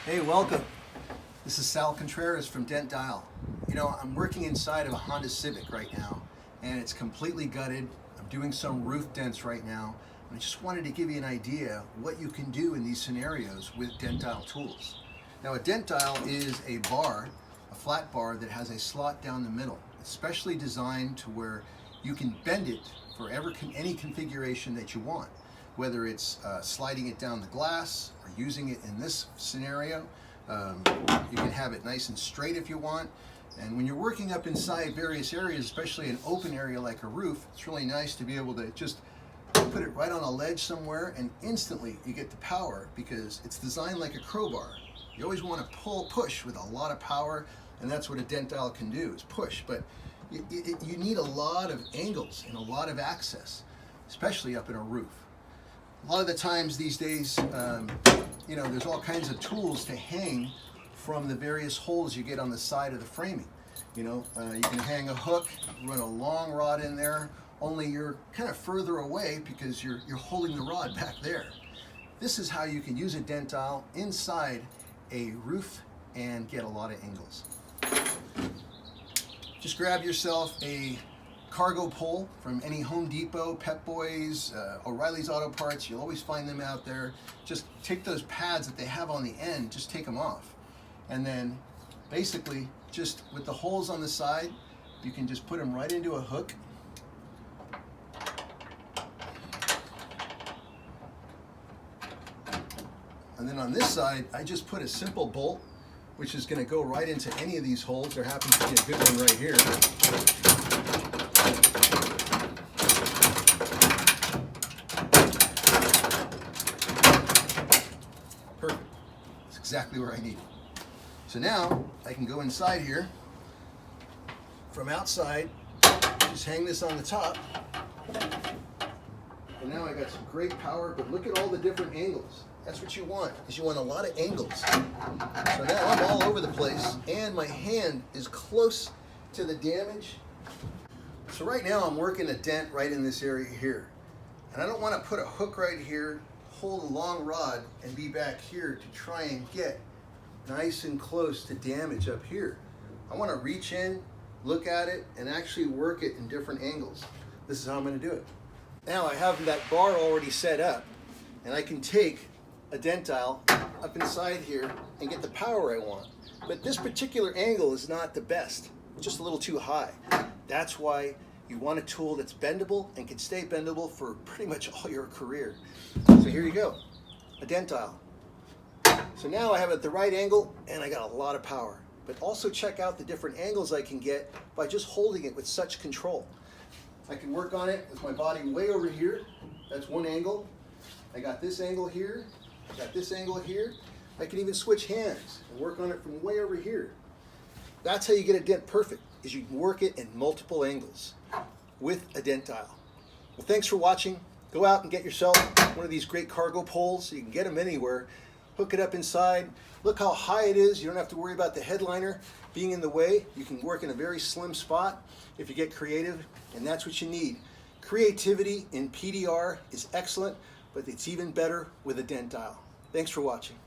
Hey, welcome. This is Sal Contreras from DentDial. You know, I'm working inside of a Honda Civic right now, and it's completely gutted. I'm doing some roof dents right now, and I just wanted to give you an idea what you can do in these scenarios with DentDial tools. Now, a DentDial is a bar, a flat bar that has a slot down the middle. It's specially designed to where you can bend it for any configuration that you want, whether it's sliding it down the glass or using it in this scenario. You can have it nice and straight if you want. And when you're working up inside various areas, especially an open area like a roof, it's really nice to be able to just put it right on a ledge somewhere, and instantly you get the power because it's designed like a crowbar. You always want to push with a lot of power, and that's what a DentDial can do, is push. But you need a lot of angles and a lot of access, especially up in a roof. A lot of the times these days, you know, there's all kinds of tools to hang from the various holes you get on the side of the framing. You know, you can hang a hook, run a long rod in there, only you're kind of further away because you're holding the rod back there. This is how you can use a DentDial inside a roof and get a lot of angles. Just grab yourself a cargo pole from any Home Depot, Pep Boys, O'Reilly's Auto Parts. You'll always find them out there. Just take those pads that they have on the end, just take them off. And then basically just with the holes on the side, you can just put them right into a hook. And then on this side, I just put a simple bolt, which is going to go right into any of these holes. There happens to be a good one right here. Perfect. That's exactly where I need it. So now I can go inside here. From outside, just hang this on the top. And now I got some great power, but look at all the different angles. That's what you want, is you want a lot of angles. So now I'm all over the place, and my hand is close to the damage. So right now I'm working a dent right in this area here. And I don't want to put a hook right here, hold a long rod, and be back here to try and get nice and close to damage up here. I want to reach in, look at it, and actually work it in different angles. This is how I'm going to do it. Now I have that bar already set up, and I can take a DentDial up inside here and get the power I want. But this particular angle is not the best, just a little too high. That's why you want a tool that's bendable and can stay bendable for pretty much all your career. So here you go, a DentDial. So now I have it at the right angle and I got a lot of power. But also check out the different angles I can get by just holding it with such control. I can work on it with my body way over here. That's one angle. I got this angle here. I got this angle here. I can even switch hands and work on it from way over here. That's how you get a dent perfect, is you can work it in multiple angles with a DentDial. Well, thanks for watching. Go out and get yourself one of these great cargo poles. You can get them anywhere. Hook it up inside. Look how high it is. You don't have to worry about the headliner being in the way. You can work in a very slim spot if you get creative, and that's what you need. Creativity in PDR is excellent, but it's even better with a DentDial. Thanks for watching.